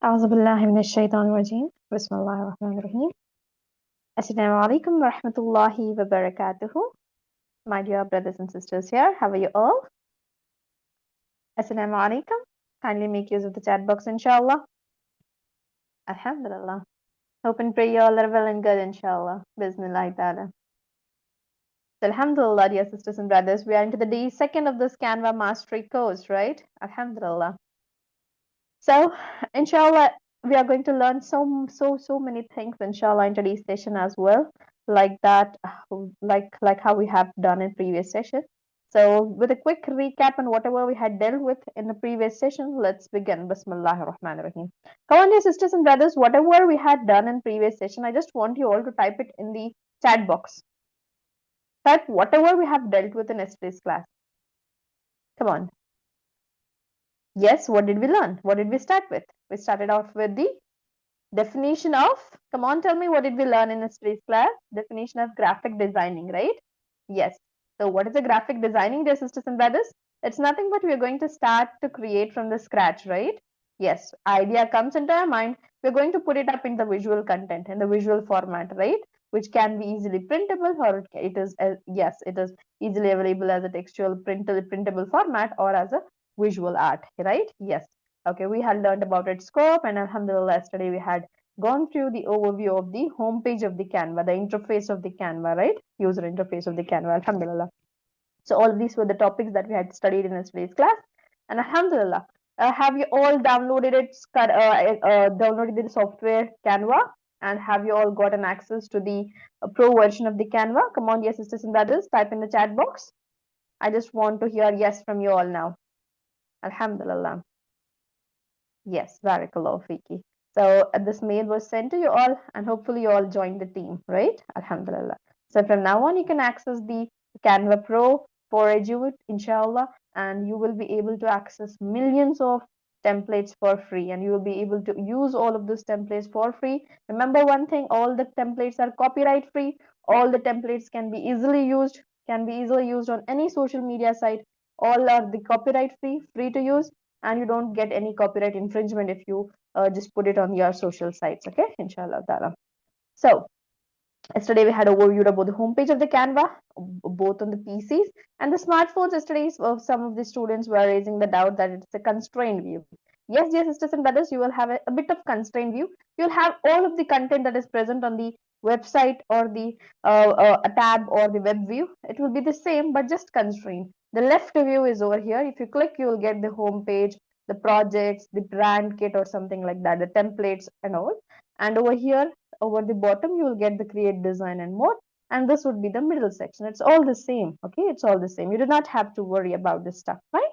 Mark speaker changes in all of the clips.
Speaker 1: أعوذ بالله من الشيطان الرجيم بسم الله الرحمن الرحيم Assalamu alaikum wa rahmatullahi wa barakatuhu. My dear brothers and sisters here, how are you all? Assalamu alaikum. Kindly make use of the chat box, inshallah. Alhamdulillah. Hope and pray you all are well and good, inshallah. Bismillah ta'ala. So, alhamdulillah, dear sisters and brothers, we are into the day second of this Canva mastery course, right? Alhamdulillah. So, inshallah, we are going to learn so many things, inshallah, in today's session as well, like that, like how we have done in previous session. So, with a quick recap on whatever we had dealt with in the previous session, let's begin. Bismillahir Rahmanir Rahim. Come on, dear sisters and brothers, whatever we had done in previous session, I just want you all to type it in the chat box. Type whatever we have dealt with in yesterday's class. Come on. Yes, what did we learn? What did we start with? We started off with the definition of, come on, tell me, what did we learn in yesterday's class? Definition of graphic designing, right? Yes. So what is the graphic designing, dear sisters and brothers? It's nothing but we're going to start to create from the scratch, right? Yes, idea comes into our mind. We're going to put it up in the visual content, in the visual format, right? Which can be easily printable, or it is, yes, it is easily available as a textual printable format or as a visual art, right? Yes. Okay, we had learned about its scope, and alhamdulillah, yesterday we had gone through the overview of the homepage of the Canva, the interface of the Canva, right? User interface of the Canva, alhamdulillah. So all these were the topics that we had studied in yesterday's class, and alhamdulillah, have you all downloaded downloaded the software Canva, and have you all gotten access to the pro version of the Canva? Come on, dear sisters and brothers, type in the chat box. I just want to hear yes from you all now. Alhamdulillah. Yes, barakallahu fiki. So this mail was sent to you all, and hopefully you all joined the team, right? Alhamdulillah. So from now on, you can access the Canva Pro for Edu, inshallah, and you will be able to access millions of templates for free, and you will be able to use all of those templates for free. Remember one thing, all the templates are copyright free. All the templates can be easily used, on any social media site. All are the copyright free to use, and you don't get any copyright infringement if you just put it on your social sites, okay, inshallah ta'ala. So yesterday we had overviewed about the homepage of the Canva, both on the PCs and the smartphones. Yesterday some of the students were raising the doubt that it's a constrained view. Yes, dear sisters and brothers, you will have a bit of constrained view. You'll have all of the content that is present on the website or the a tab or the web view. It will be the same, but just constrained. The left view is over here. If you click, you will get the home page, the projects, the brand kit or something like that, the templates and all. And over here, over the bottom, you will get the create, design and more. And this would be the middle section. It's all the same. Okay, it's all the same. You do not have to worry about this stuff, right?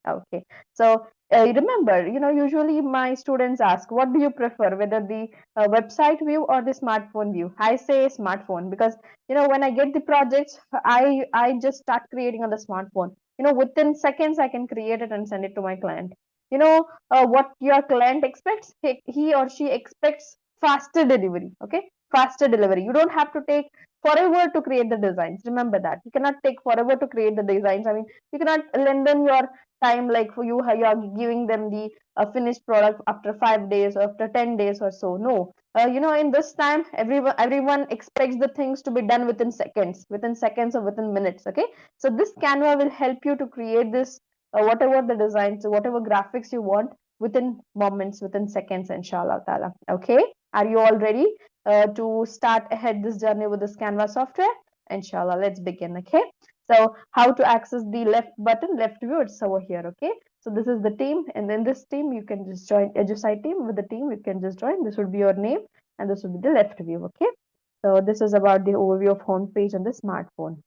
Speaker 1: Okay. So remember, usually my students ask, what do you prefer, whether the website view or the smartphone view? I say smartphone because, when I get the projects, I just start creating on the smartphone. Within seconds, I can create it and send it to my client. What your client expects, he or she expects faster delivery. Okay, faster delivery. You don't have to take forever to create the designs. Remember that you cannot take forever to create the designs. I mean, you cannot lengthen your time, like for you are giving them the finished product after 5 days or after 10 days or so. No, in this time, everyone expects the things to be done within seconds or within minutes. Okay, so this Canva will help you to create this whatever the designs, whatever graphics you want, within moments, within seconds, inshallah ta'ala. Okay, are you all ready to start ahead this journey with this Canva software? Inshallah, let's begin. Okay, so how to access the left button, left view, it's over here. Okay, so this is the team, and in this team you can just join EDU-SITE team. With the team you can just join. This would be your name, and this would be the left view. Okay, so this is about the overview of home page on the smartphone.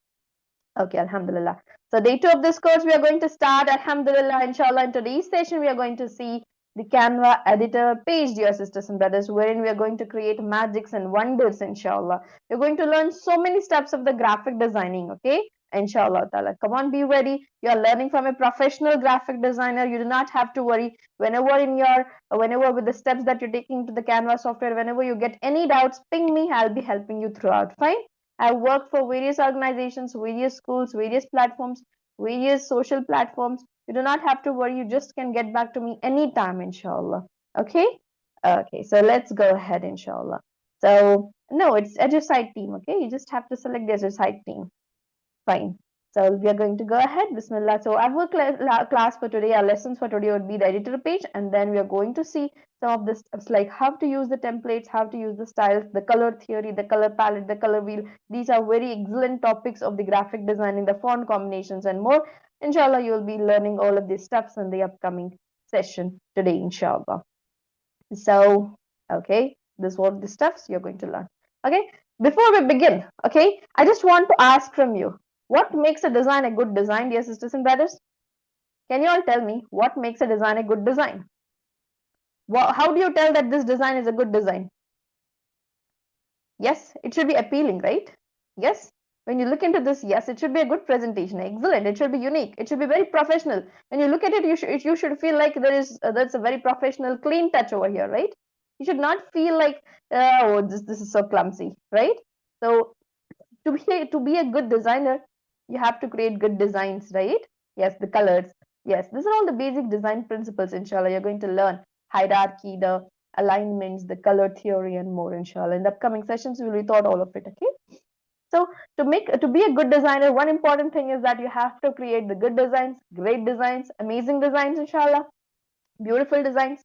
Speaker 1: Okay, alhamdulillah. So day 2 of this course, we are going to start, alhamdulillah, inshallah. In today's session, we are going to see the Canva editor page, dear sisters and brothers, wherein we are going to create magics and wonders, inshallah. We're going to learn so many steps of the graphic designing, okay? Inshallah ta'ala. Come on, be ready. You are learning from a professional graphic designer. You do not have to worry. Whenever with the steps that you're taking to the Canva software, whenever you get any doubts, ping me. I'll be helping you throughout. Fine? I've worked for various organizations, various schools, various platforms, various social platforms. You do not have to worry. You just can get back to me anytime, inshallah. Okay? Okay, so let's go ahead, inshallah. So, no, it's EDU-SITE team, okay? You just have to select the EDU-SITE team. Fine. So we are going to go ahead. Bismillah. So our class for today, our lessons for today would be the editor page, and then we are going to see some of this steps like how to use the templates, how to use the styles, the color theory, the color palette, the color wheel. These are very excellent topics of the graphic designing, the font combinations, and more. Inshallah, you will be learning all of these steps in the upcoming session today, inshallah. So, okay, this is what the steps you're going to learn. Okay, before we begin, okay, I just want to ask from you, what makes a design a good design, dear sisters and brothers? Can you all tell me what makes a design a good design? How do you tell that this design is a good design? Yes, it should be appealing, right? Yes. When you look into this, yes, it should be a good presentation. Excellent. It should be unique. It should be very professional. When you look at it, you should feel like that's a very professional, clean touch over here, right? You should not feel like oh this is so clumsy, right? So to be a good designer, you have to create good designs, right? Yes, the colors. Yes, these are all the basic design principles. Inshallah, you're going to learn hierarchy, the alignments, the color theory, and more. Inshallah, in the upcoming sessions, we will be taught all of it. Okay. So to be a good designer, one important thing is that you have to create the good designs, great designs, amazing designs, inshallah, beautiful designs,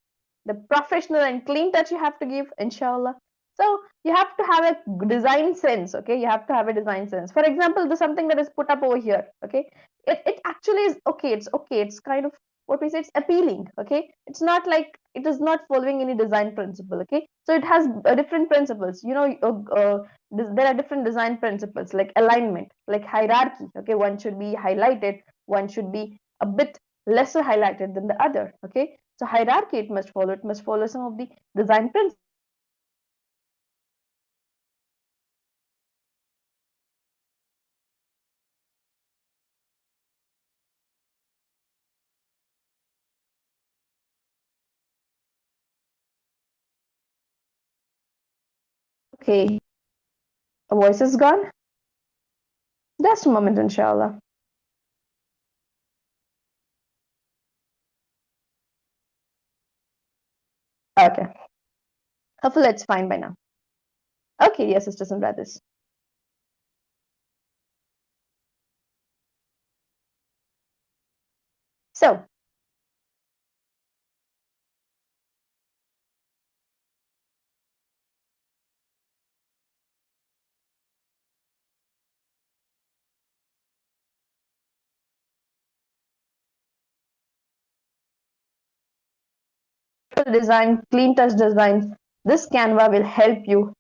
Speaker 1: the professional and clean touch you have to give, inshallah. So you have to have a design sense, okay? You have to have a design sense. For example, the something that is put up over here, okay? It actually is okay. It's okay. It's kind of what we say. It's appealing, okay? It's not like it is not following any design principle, okay? So it has different principles. There are different design principles like alignment, like hierarchy. Okay, one should be highlighted, one should be a bit lesser highlighted than the other. Okay, so hierarchy it must follow some of the design principles. Okay, a voice is gone. Just a moment, inshallah. Okay, hopefully it's fine by now. Okay, dear sisters and brothers. So design, clean touch designs. This Canva will help you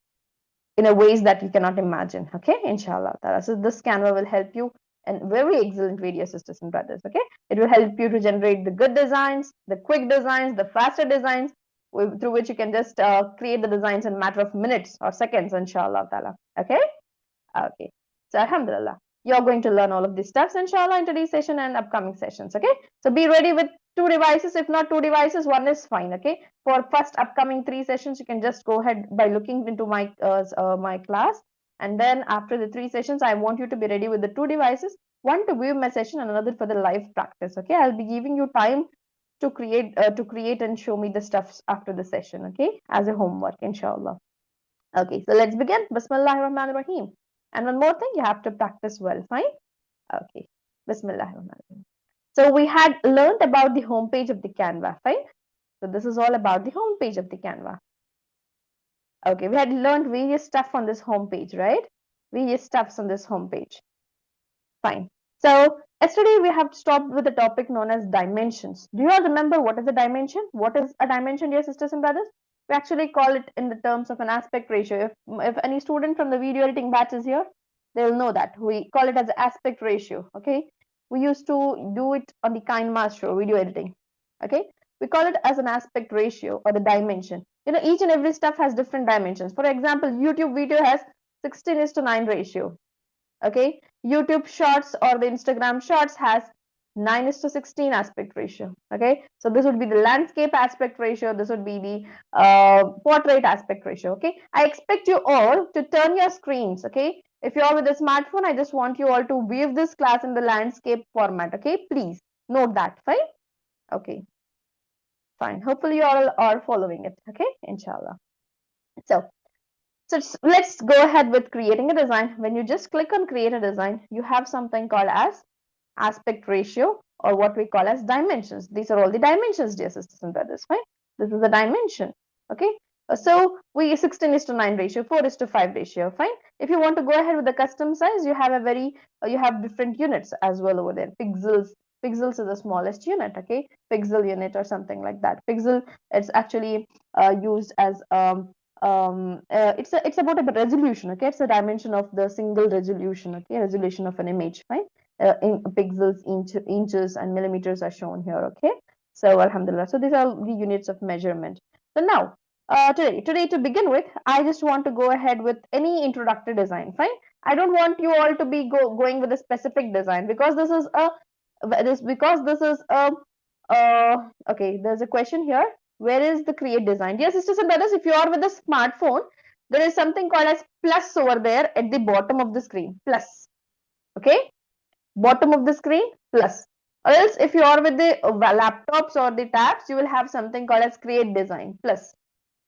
Speaker 1: in a ways that you cannot imagine. Okay, inshallah. So this Canva will help you in very excellent video, sisters and brothers. Okay, it will help you to generate the good designs, the quick designs, the faster designs, through which you can just create the designs in a matter of minutes or seconds, inshallah. Okay. Okay. So Alhamdulillah, you're going to learn all of these steps inshallah in today's session and upcoming sessions. Okay. So be ready with two devices. If not two devices, one is fine. Okay. For first upcoming three sessions, you can just go ahead by looking into my class. And then after the three sessions, I want you to be ready with the two devices, one to view my session and another for the live practice. Okay. I'll be giving you time to create and show me the stuffs after the session. Okay. As a homework, inshallah. Okay, so let's begin. Bismillahir Rahmanir Rahim. And one more thing, you have to practice well. Fine? Okay. Bismillahir Rahmanir Rahim. So we had learned about the homepage of the Canva. Fine? So this is all about the homepage of the Canva. Okay, we had learned various stuff on this homepage, right? Various stuffs on this homepage. Fine. So yesterday we have stopped with a topic known as dimensions. Do you all remember what is a dimension? What is a dimension, dear sisters and brothers? We actually call it in the terms of an aspect ratio. If any student from the video editing batch is here, they will know that. We call it as aspect ratio. Okay. We used to do it on the KineMaster video editing. Okay. We call it as an aspect ratio or the dimension. Each and every stuff has different dimensions. For example, YouTube video has 16:9 ratio. Okay, YouTube shorts or the Instagram shorts has 9:16 aspect ratio. Okay, so this would be the landscape aspect ratio, this would be the portrait aspect ratio. Okay, I expect you all to turn your screens. Okay, if you're with a smartphone, I just want you all to view this class in the landscape format. Okay, please note that. Fine. Okay. Fine. Hopefully you all are following it. Okay, inshallah. So, let's go ahead with creating a design. When you just click on create a design, you have something called as aspect ratio, or what we call as dimensions. These are all the dimensions, dear sisters and brothers. Fine. This is the dimension. Okay. So we 16 is to 9 ratio, 4 is to 5 ratio. Fine. If you want to go ahead with the custom size, you have a very you have different units as well over there. Pixels. Pixels is the smallest unit. Okay. Pixel unit or something like that. Pixel. It's actually used as it's about a resolution. Okay. It's a dimension of the single resolution. Okay. Resolution of an image. Fine. In pixels, inches, and millimeters are shown here. Okay. So alhamdulillah. So these are the units of measurement. So now, today to begin with, I just want to go ahead with any introductory design. Fine. I don't want you all to be going with a specific design, because this is a okay. There's a question here. Where is the create design? Dear sisters and brothers, if you are with a smartphone, there is something called as plus over there at the bottom of the screen. Plus. Okay. Bottom of the screen, plus. Or else if you are with the laptops or the tabs, you will have something called as create design, plus.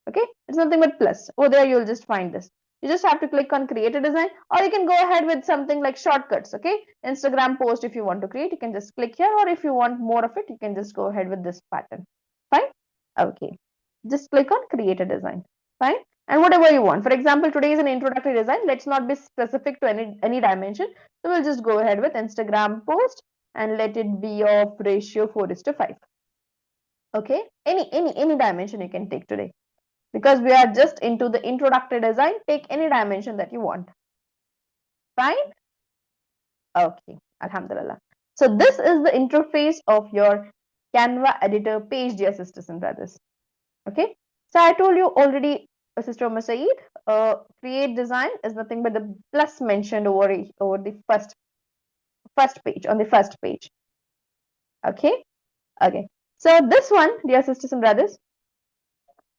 Speaker 1: Okay, it's nothing but plus. Over there you will just find this. You just have to click on create a design, or you can go ahead with something like shortcuts. Okay, Instagram post, if you want to create, you can just click here, or if you want more of it, you can just go ahead with this pattern. Fine. Okay, just click on create a design. Fine. And whatever you want. For example, today is an introductory design. Let's not be specific to any dimension. So we'll just go ahead with Instagram post and let it be of ratio 4 is to 5. Okay, any dimension you can take today, because we are just into the introductory design. Take any dimension that you want. Fine. Okay, alhamdulillah. So this is the interface of your Canva editor page, dear sisters and brothers. Okay, so I told you already, Sister Masaid, create design is nothing but the plus mentioned over the first page, on the first page. Okay, okay. So this one, dear sisters and brothers,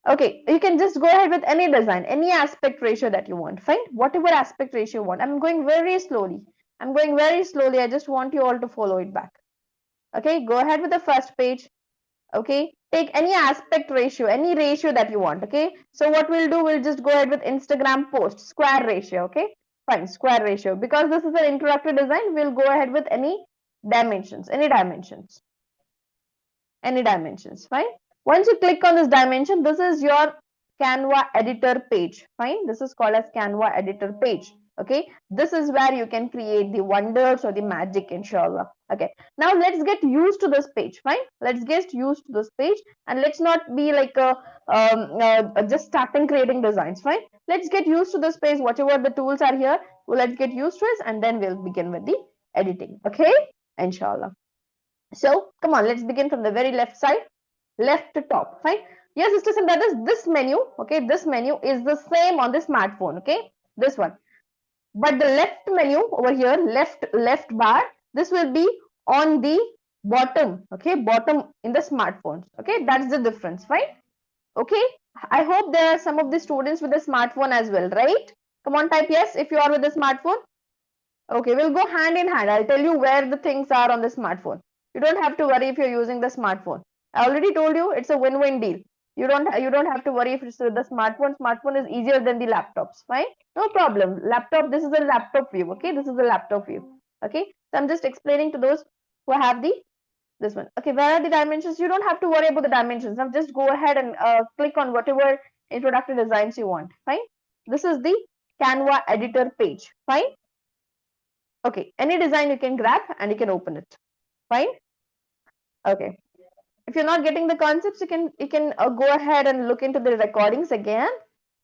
Speaker 1: okay, you can just go ahead with any design, any aspect ratio that you want. Fine, whatever aspect ratio you want. I'm going very slowly. I'm going very slowly. I just want you all to follow it back. Okay, go ahead with the first page. Okay, take any aspect ratio, any ratio that you want. Okay, so what we'll do, we'll just go ahead with Instagram post square ratio. Okay, fine, square ratio. Because this is an introductory design, we'll go ahead with any dimensions, any dimensions. Fine. Once you click on this dimension, this is your Canva editor page. Fine, this is called as Canva editor page. Okay, this is where you can create the wonders or the magic, inshallah. Okay, now let's get used to this page. Fine, let's get used to this page, and let's not be like just starting creating designs. Fine, let's get used to this page. Whatever the tools are here, well, let's get used to it, and then we'll begin with the editing. Okay, inshallah. So come on, let's begin from the very left side, left to top. Fine. Yes, sisters and brothers, this menu, okay, this menu is the same on the smartphone. Okay, this one. But the left menu over here, left bar, this will be on the bottom. Okay, bottom in the smartphones. Okay, that's the difference. Fine. Okay, I hope there are some of the students with a smartphone as well, right? Come on, type yes if you are with a smartphone. Okay, we'll go hand in hand. I'll tell you where the things are on the smartphone. You don't have to worry if you're using the smartphone. I already told you it's a win-win deal. You don't have to worry if it's the smartphone. Smartphone is easier than the laptops. Fine, no problem. Laptop. This is a laptop view. Okay, this is a laptop view. Okay, so I'm just explaining to those who have the this one. Okay, where are the dimensions? You don't have to worry about the dimensions. Now just go ahead and click on whatever introductory designs you want. Fine. This is the Canva editor page. Fine. Okay, any design you can grab and you can open it. Fine. Okay. If you're not getting the concepts, you can go ahead and look into the recordings again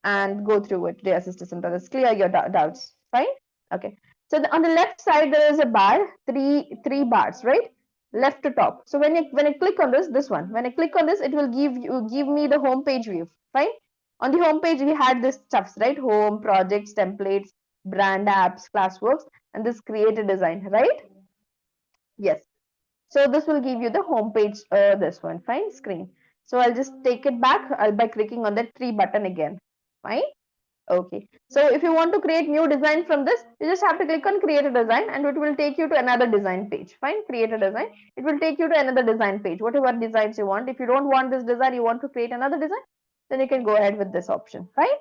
Speaker 1: and go through it, dear sisters and brothers. Clear your doubts. Fine. Okay. So on the left side there is a bar, three bars, right? Left to top. So when I click on this one, when I click on this, it will give me the home page view. Fine. On the home page we had this stuffs, right? Home, projects, templates, brand apps, classworks, and this created design, right? Yes. So this will give you the home page, this one, fine, screen. So I'll just take it back by clicking on that three button again. Fine. Okay, so if you want to create new design from this, you just have to click on create a design and it will take you to another design page. Fine, create a design. It will take you to another design page, whatever designs you want. If you don't want this design, you want to create another design, then you can go ahead with this option. Fine.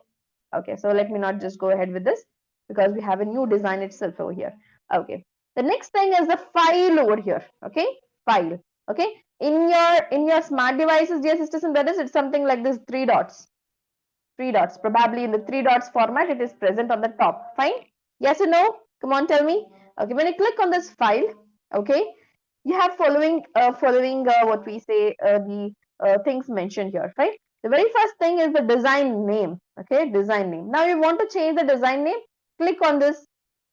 Speaker 1: Okay, so let me not just go ahead with this because we have a new design itself over here. Okay, the next thing is the file over here. Okay, file. Okay, in your smart devices, dear sisters and brothers, it's something like this: three dots. Three dots. Probably in the three dots format, it is present on the top. Fine. Yes or no? Come on, tell me. Okay, when you click on this file, okay, you have following what we say the things mentioned here. Right. The very first thing is the design name. Okay, design name. Now you want to change the design name. Click on this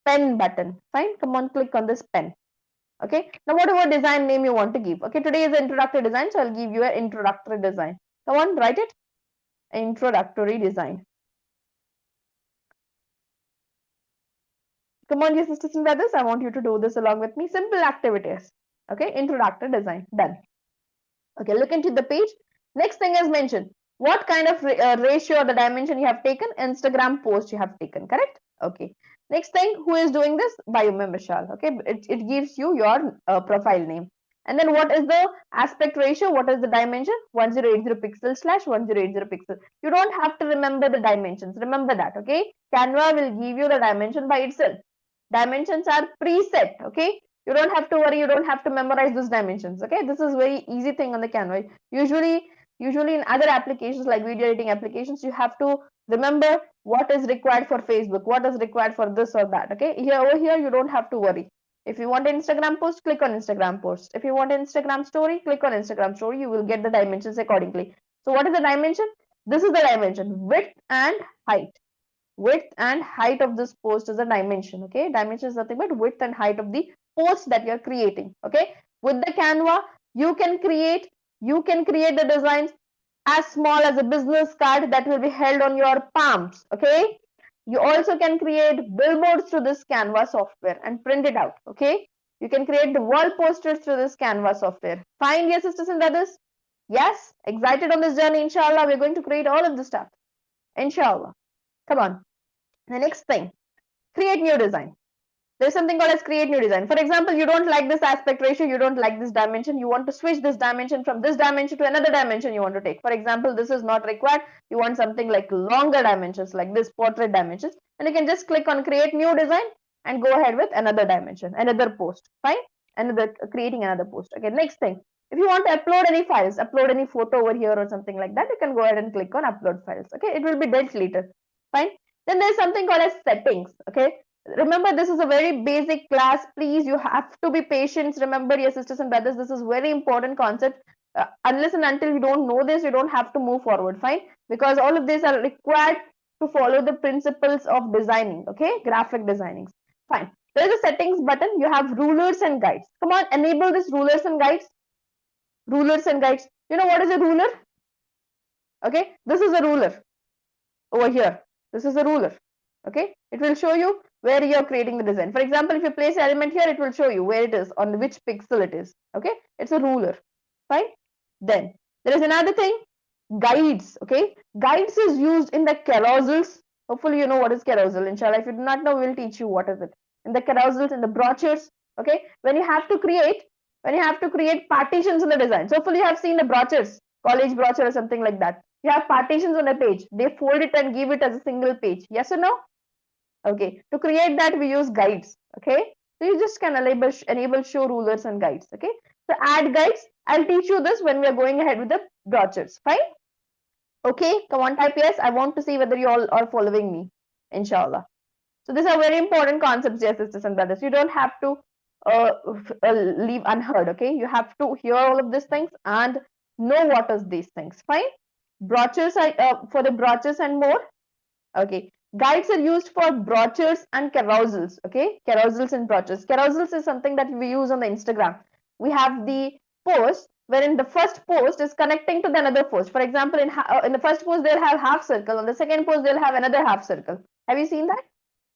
Speaker 1: pen button. Fine. Come on, click on this pen. Okay. Now whatever design name you want to give. Okay. Today is introductory design, so I'll give you an introductory design. Come on, write it. Introductory design. Come on, dear sisters and brothers, I want you to do this along with me. Simple activities. Okay, introductory design. Done. Okay, look into the page. Next thing is mentioned. What kind of ratio or the dimension you have taken? Instagram post you have taken, correct? Okay. Next thing, who is doing this? Biome Vishal. Okay, it gives you your profile name. And then what is the aspect ratio? What is the dimension? 1080 pixels slash 1080 pixels. You don't have to remember the dimensions. Remember that, okay? Canva will give you the dimension by itself. Dimensions are preset, okay? You don't have to worry, you don't have to memorize those dimensions. Okay, this is very easy thing on the Canva. Usually in other applications like video editing applications, you have to remember what is required for Facebook, what is required for this or that. Okay, here over here you don't have to worry. If you want an Instagram post, click on Instagram post. If you want an Instagram story, click on Instagram story. You will get the dimensions accordingly. So what is the dimension? This is the dimension: width and height. Width and height of this post is a dimension. Okay, dimension is nothing but width and height of the post that you're creating. Okay, with the Canva you can create the designs as small as a business card that will be held on your palms. Okay, you also can create billboards through this Canva software and print it out. Okay, you can create the wall posters through this Canva software. Fine, dear sisters and brothers? Yes, excited on this journey? Inshallah, we're going to create all of this stuff. Inshallah. Come on. The next thing, create new design. There's something called as create new design. For example, you don't like this aspect ratio, you don't like this dimension, you want to switch this dimension from this dimension to another dimension you want to take. For example, this is not required. You want something like longer dimensions, like this portrait dimensions, and you can just click on create new design and go ahead with another dimension, another post. Fine, creating another post. Okay, next thing, if you want to upload any files, upload any photo over here or something like that, you can go ahead and click on upload files. Okay, it will be dealt later. Fine. Then there's something called as settings. Okay, remember, this is a very basic class. Please, you have to be patient. Remember, your sisters and brothers, this is very important concept. Unless and until you don't know this, you don't have to move forward. Fine, because all of these are required to follow the principles of designing. Okay, graphic designing. Fine, there's a settings button. You have rulers and guides. Come on, enable this rulers and guides. Rulers and guides. You know what is a ruler? Okay, this is a ruler over here. This is a ruler. Okay, it will show you where you're creating the design. For example, if you place an element here, it will show you where it is, on which pixel it is. Okay, it's a ruler. Fine. Then there is another thing, guides. Okay, guides is used in the carousels. Hopefully you know what is carousel. Inshallah, if you do not know, we'll teach you what is it. In the carousels, in the brochures. Okay, when you have to create partitions in the design. So hopefully you have seen the brochures, college brochure or something like that. You have partitions on a page. They fold it and give it as a single page. Yes or no? Okay, to create that we use guides. Okay, so you just can enable show rulers and guides. Okay, so add guides. I'll teach you this when we are going ahead with the brochures. Fine. Okay, come on, type yes. I want to see whether you all are following me. Inshallah. So these are very important concepts, dear sisters and brothers. You don't have to leave unheard. Okay, you have to hear all of these things and know what is these things. Fine. Brochures for the brochures and more. Okay, guides are used for brochures and carousels. Okay, carousels and brochures. Carousels is something that we use on the Instagram. We have the post wherein the first post is connecting to the another post. For example, in the first post they'll have half circle. On the second post they'll have another half circle. Have you seen that?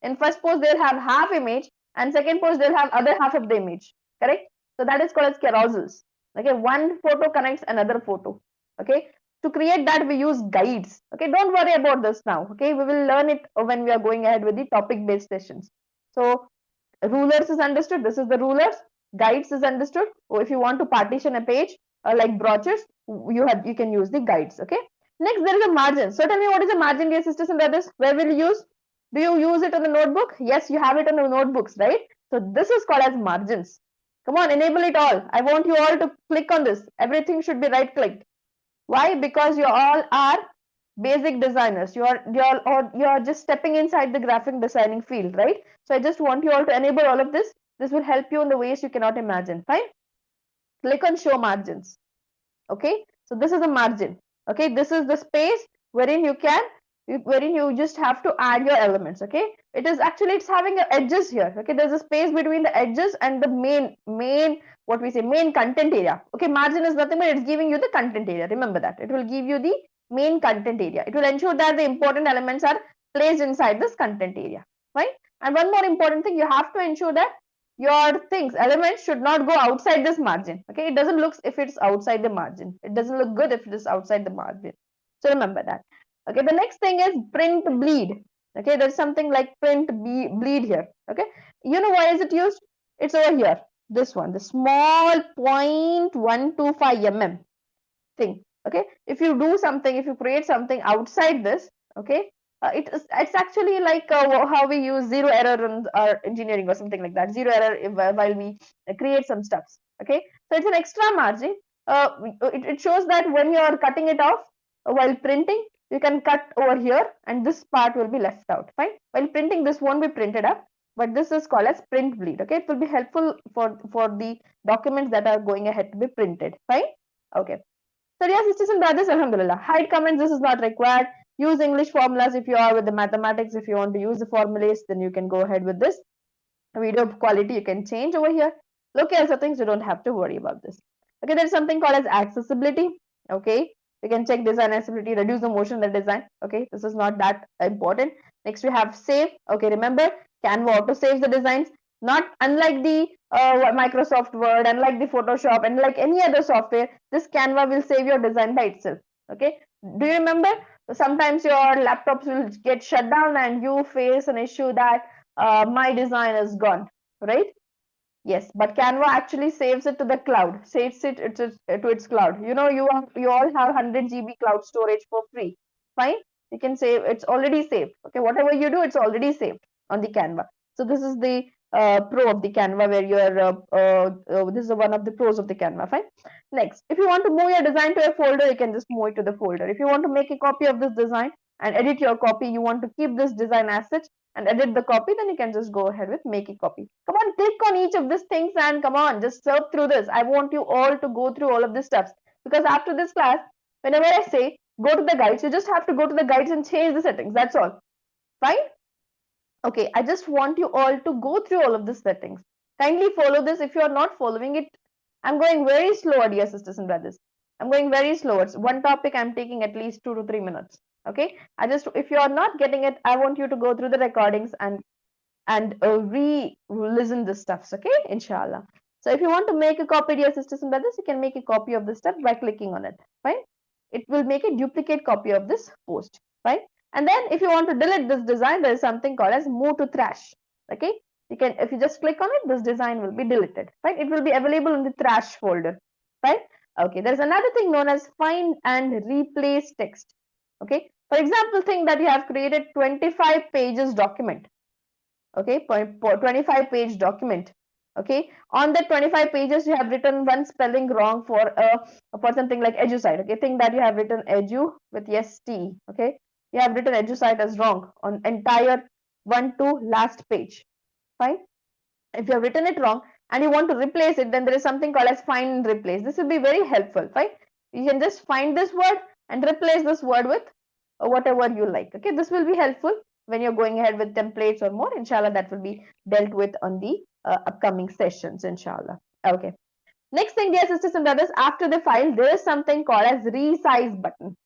Speaker 1: In first post they'll have half image, and second post they'll have other half of the image. Correct? So that is called as carousels. Okay, one photo connects another photo. Okay, To create that, we use guides. Okay, don't worry about this now. Okay, we will learn it when we are going ahead with the topic based sessions. So rulers is understood. This is the rulers. Guides is understood. Or if you want to partition a page like brochures, you can use the guides. Okay. Next, there is a margin. So tell me, what is a margin, dear sisters and brothers? Where will you use? Do you use it on the notebook? Yes, you have it on the notebooks, right? So this is called as margins. Come on, enable it all. I want you all to click on this. Everything should be right clicked. Why? Because you all are basic designers. You're just stepping inside the graphic designing field, right? So I just want you all to enable all of this. This will help you in the ways you cannot imagine. Fine. Click on show margins. Okay. So this is a margin. Okay. This is the space wherein you just have to add your elements. Okay. It's having edges here. Okay. There's a space between the edges and the main content area. Okay. Margin is nothing but it's giving you the content area. Remember that. It will give you the main content area. It will ensure that the important elements are placed inside this content area. Right. And one more important thing, you have to ensure that your elements should not go outside this margin. Okay, it doesn't look if it's outside the margin. It doesn't look good if it is outside the margin. So remember that. Okay, the next thing is print bleed. Okay, there's something like bleed here. Okay, you know why is it used? It's over here. This one, the small 0.125 mm thing. Okay, if you do something, if you create something outside this, okay, it's actually like how we use zero error in our engineering or something like that. Zero error while we create some stuffs. Okay, so it's an extra margin. It shows that when you are cutting it off while printing, you can cut over here and this part will be left out. Fine. While printing, this won't be printed up, but this is called as print bleed. Okay, it will be helpful for the documents that are going ahead to be printed. Fine. Okay. So dear sisters and brothers, alhamdulillah, hide comments, this is not required. Use English formulas if you are with the mathematics. If you want to use the formulas, then you can go ahead with this. Video quality you can change over here. Local settings, you don't have to worry about this. Okay, there's something called as accessibility. Okay, you can check design accessibility, reduce the motion of the design. Okay, this is not that important. Next we have save. Okay, remember Canva auto saves the designs. Not unlike the Microsoft Word, unlike the Photoshop, and like any other software, this Canva will save your design by itself. Okay, do you remember? Sometimes your laptops will get shut down and you face an issue that my design is gone, right? Yes, but Canva actually saves it to the cloud, saves it to its cloud. You know, you all have 100 GB cloud storage for free. Fine, you can save. It's already saved. Okay, whatever you do, it's already saved on the Canva. So this is the pro of the Canva, where this is one of the pros of the Canva. Fine. Next, if you want to move your design to a folder, you can just move it to the folder. If you want to make a copy of this design and edit your copy, you want to keep this design as such and edit the copy, then you can just go ahead with make a copy. Come on, click on each of these things and come on, just surf through this. I want you all to go through all of this stuff, because after this class, whenever I say go to the guides, you just have to go to the guides and change the settings. That's all. Fine. Okay, I just want you all to go through all of the settings. Kindly follow this. If you are not following it, I'm going very slow, dear sisters and brothers. I'm going very slow. It's one topic I'm taking at least 2 to 3 minutes. Okay, if you are not getting it, I want you to go through the recordings and re-listen the stuffs. Okay, inshallah. So if you want to make a copy, dear sisters and brothers, you can make a copy of this stuff by clicking on it. Fine. It will make a duplicate copy of this post. Fine. And then if you want to delete this design, there is something called as move to trash. Okay, you can, if you just click on it, this design will be deleted. Right, it will be available in the trash folder. Right. Okay, there's another thing known as find and replace text. Okay, for example, think that you have created 25 pages document. Okay, 25-page document. Okay, on that 25 pages you have written one spelling wrong for something like EDU-SITE. Okay, think that you have written edu with st. Okay, you have written EDU-SITE as wrong on entire 1 to last page. Fine. If you have written it wrong and you want to replace it, then there is something called as find and replace. This will be very helpful. Fine, you can just find this word and replace this word with whatever you like. Okay, this will be helpful when you're going ahead with templates or more. Inshallah, that will be dealt with on the upcoming sessions, inshallah. Okay, next thing, dear sisters and brothers, after the file there is something called as resize button.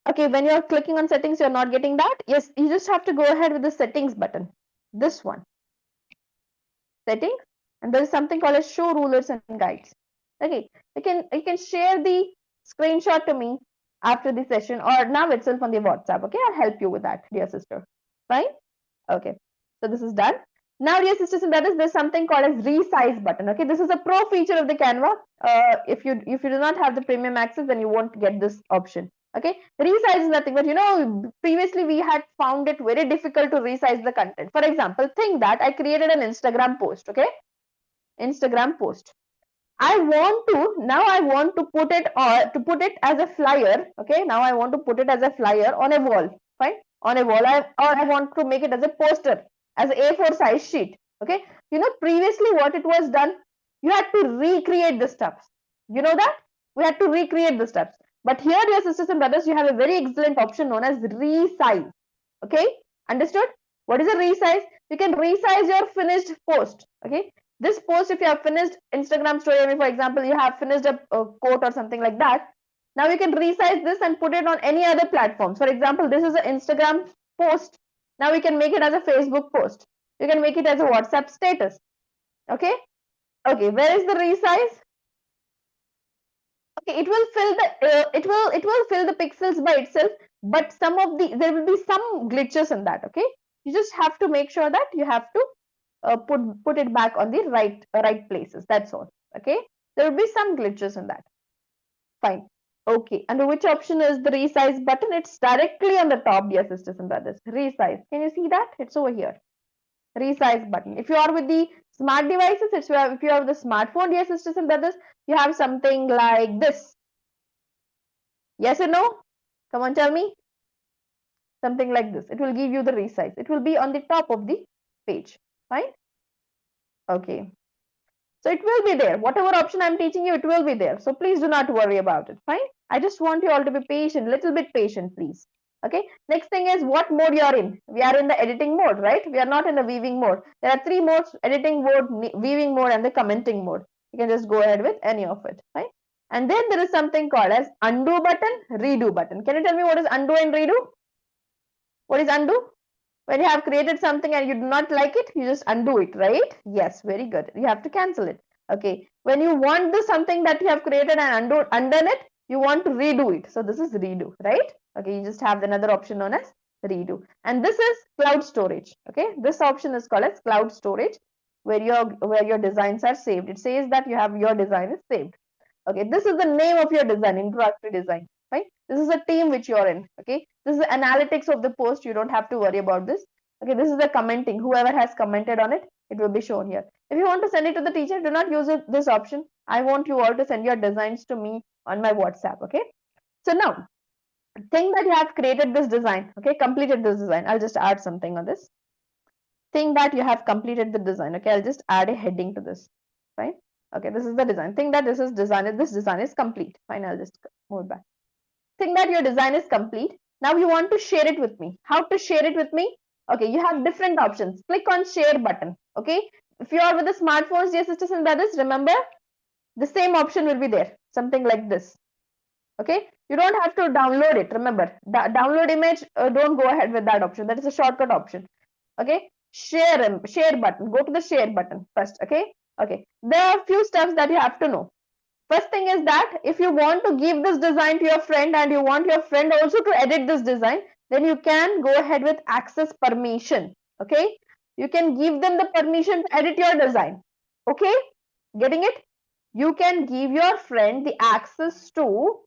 Speaker 1: Okay, when you're clicking on settings, you're not getting that. Yes, you just have to go ahead with the settings button, this one, settings, and there is something called as show rulers and guides. Okay, you can share the screenshot to me after the session or now itself on the WhatsApp. Okay, I'll help you with that, dear sister. Fine. Okay, so this is done. Now, dear sisters and brothers, there's something called as resize button. Okay, this is a pro feature of the Canva. If you do not have the premium access, then you won't get this option. Okay, resize is nothing but, you know, previously we had found it very difficult to resize the content. For example, think that I created an Instagram post. Okay, Instagram post. I want to put it as a flyer. Okay, now I want to put it as a flyer on a wall. Fine, on a wall, or I want to make it as a poster, as a A4 size sheet. Okay, you know, previously what it was done, you had to recreate the steps. You know that we had to recreate the steps. But here, dear sisters and brothers, you have a very excellent option known as resize. Okay, understood? What is a resize? You can resize your finished post. Okay, this post, if you have finished Instagram story, I mean, for example, you have finished a quote or something like that, now you can resize this and put it on any other platforms. For example, this is an Instagram post. Now you can make it as a Facebook post. You can make it as a WhatsApp status. Okay, okay, where is the resize? Okay, it will fill the it will fill the pixels by itself, but there will be some glitches in that. Okay, you just have to make sure that you have to put it back on the right places. That's all. Okay, there will be some glitches in that. Fine. Okay, under which option is the resize button? It's directly on the top, dear sisters and brothers. Resize. Can you see that? It's over here. Resize button. If you are with the smart devices, if you have the smartphone, dear sisters and brothers, you have something like this. Yes or no? Come on, tell me. Something like this. It will give you the resize. It will be on the top of the page. Fine. Okay. So it will be there. Whatever option I'm teaching you, it will be there. So please do not worry about it. Fine. I just want you all to be patient, little bit patient, please. Okay. Next thing is what mode you are in. We are in the editing mode, right? We are not in the weaving mode. There are three modes: editing mode, weaving mode, and the commenting mode. You can just go ahead with any of it. Fine. And then there is something called as undo button, redo button. Can you tell me what is undo and redo? What is undo? When you have created something and you do not like it, you just undo it, right? Yes, very good. You have to cancel it. Okay. When you want the something that you have created and undone it, you want to redo it. So this is redo, right? Okay, you just have another option known as redo. And this is cloud storage. Okay, this option is called as cloud storage, where your designs are saved. It says that you have your design is saved. Okay, this is the name of your design, introductory design, right? This is a team which you're in. Okay, this is the analytics of the post. You don't have to worry about this. Okay, this is the commenting. Whoever has commented on it, it will be shown here. If you want to send it to the teacher, do not use this option. I want you all to send your designs to me on my WhatsApp. Okay, so now think that you have created this design. Okay, completed this design. I'll just add something on this. Think that you have completed the design. Okay, I'll just add a heading to this. Right. Okay, this is the design. Think that this design is complete. Fine, I'll just move back. Think that your design is complete. Now you want to share it with me. How to share it with me? Okay, you have different options. Click on share button. Okay, if you are with the smartphones, dear sisters and brothers, remember the same option will be there. Something like this. Okay, you don't have to download it. Remember, download image, don't go ahead with that option. That is a shortcut option. Okay, share button. Go to the share button first. Okay, okay. There are a few steps that you have to know. First thing is that if you want to give this design to your friend and you want your friend also to edit this design, then you can go ahead with access permission. Okay, you can give them the permission to edit your design. Okay, getting it? You can give your friend the access to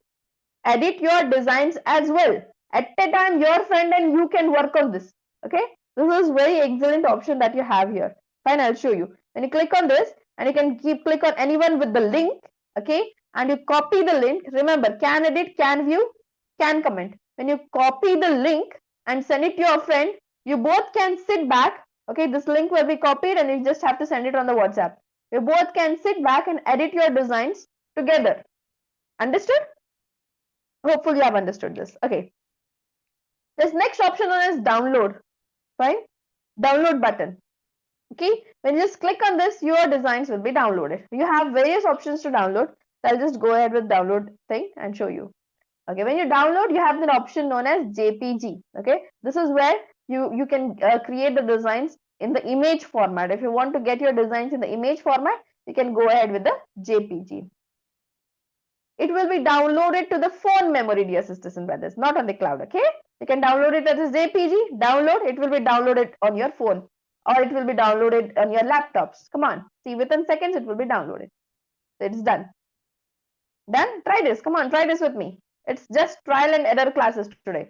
Speaker 1: edit your designs as well. At a time, your friend and you can work on this. Okay, this is very excellent option that you have here. Fine, I'll show you. When you click on this, and you can click on anyone with the link. Okay, and you copy the link. Remember, can edit, can view, can comment. When you copy the link and send it to your friend, you both can sit back. Okay, this link will be copied and you just have to send it on the WhatsApp. You both can sit back and edit your designs together. Understood? Hopefully you have understood this. Okay. This next option known as download. Fine. Download button. Okay. When you just click on this, your designs will be downloaded. You have various options to download. So I'll just go ahead with download thing and show you. Okay. When you download, you have an option known as JPG. Okay. This is where you can create the designs in the image format. If you want to get your designs in the image format, you can go ahead with the JPG. it will be downloaded to the phone memory, dear sisters and brothers, not on the cloud. Okay, you can download it as a JPG, download, it will be downloaded on your phone or it will be downloaded on your laptops. Come on, see, within seconds it will be downloaded. So it's done. Done? Try this. Come on, try this with me. It's just trial and error classes today.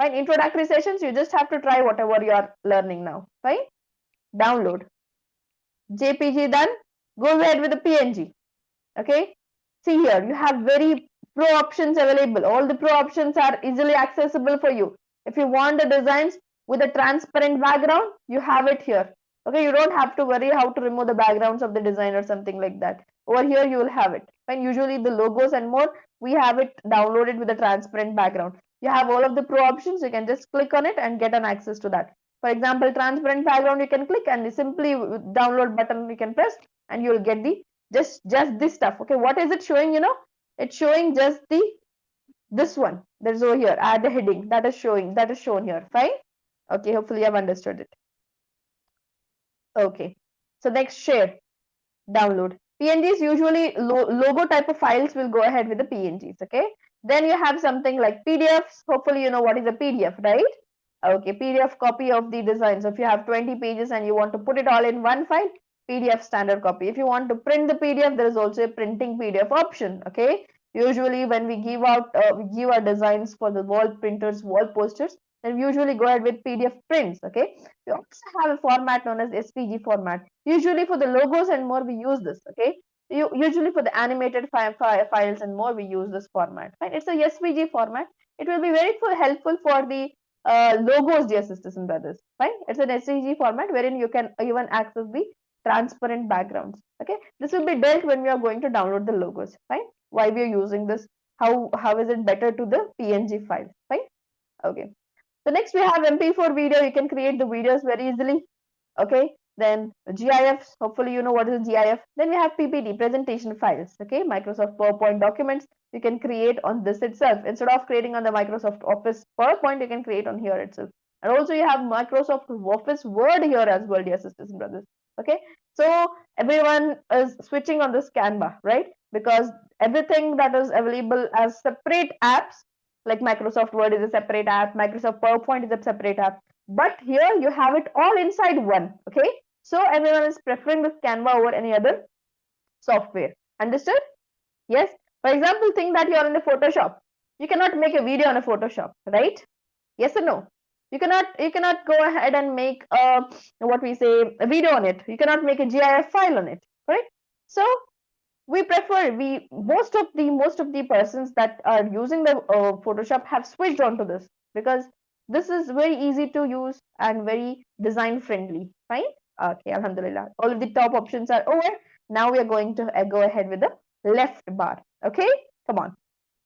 Speaker 1: Fine, introductory sessions, you just have to try whatever you are learning now. Fine, download. JPG done. Go ahead with the PNG. Okay, see here, you have very pro options available. All the pro options are easily accessible for you. If you want the designs with a transparent background, you have it here. Okay, you don't have to worry how to remove the backgrounds of the design or something like that. Over here, you will have it. And usually the logos and more, we have it downloaded with a transparent background. You have all of the pro options. You can just click on it and get an access to that. For example, transparent background, you can click and simply download button you can press and you will get the just this stuff. Okay, what is it showing? It's showing just this one that is over here. Add the heading that is shown here. Fine. Okay, hopefully you have understood it. Okay, so next, share, download. PNGs, usually logo type of files will go ahead with the PNGs. Okay, then you have something like PDFs. Hopefully you know what is a PDF, right? Okay, PDF copy of the design. So if you have 20 pages and you want to put it all in one file, PDF standard copy. If you want to print the PDF, there is also a printing PDF option. Okay, usually when we give our designs for the wall printers, wall posters, then we usually go ahead with PDF prints. Okay, we also have a format known as SVG format. Usually for the logos and more, we use this. Okay, usually for the animated files and more, we use this format. Right? It's a SVG format. It will be very helpful for the logos, dear sisters and brothers. Fine, it's an SVG format wherein you can even access the transparent backgrounds. Okay, this will be dealt when we are going to download the logos. Fine, why we are using this, how is it better to the PNG file. Fine. Okay, so next we have MP4 video. You can create the videos very easily. Okay, then GIFs, hopefully you know what is a GIF. Then we have PPT, presentation files. Okay, Microsoft PowerPoint documents you can create on this itself. Instead of creating on the Microsoft Office PowerPoint, you can create on here itself. And also you have Microsoft Office Word here as well, dear sisters and brothers. Okay, so everyone is switching on this Canva, right? Because everything that is available as separate apps, like Microsoft Word is a separate app, Microsoft PowerPoint is a separate app, but here you have it all inside one. Okay, so everyone is preferring this Canva over any other software. Understood? Yes. For example, think that you are in a Photoshop. You cannot make a video on a Photoshop, right? Yes or no? You cannot go ahead and make a video on it. You cannot make a GIF file on it, right? So we prefer most of the persons that are using the Photoshop have switched on to this because this is very easy to use and very design friendly. Fine. Okay, alhamdulillah, all of the top options are over. Now we are going to go ahead with the left bar. Okay, come on.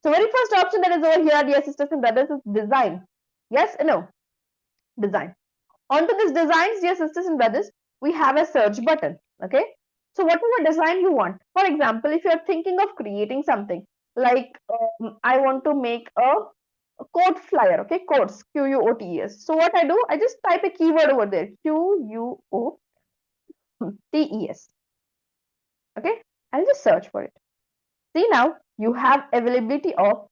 Speaker 1: So very first option that is over here, dear sisters and brothers, is design. Yes or no? Design. Onto this designs, dear sisters and brothers, we have a search button. Okay, so whatever design you want. For example, if you are thinking of creating something like I want to make a quote flyer. Okay, quotes, QUOTES. So what I do, I just type a keyword over there, QUOTES. Okay, I'll just search for it. See, now you have availability of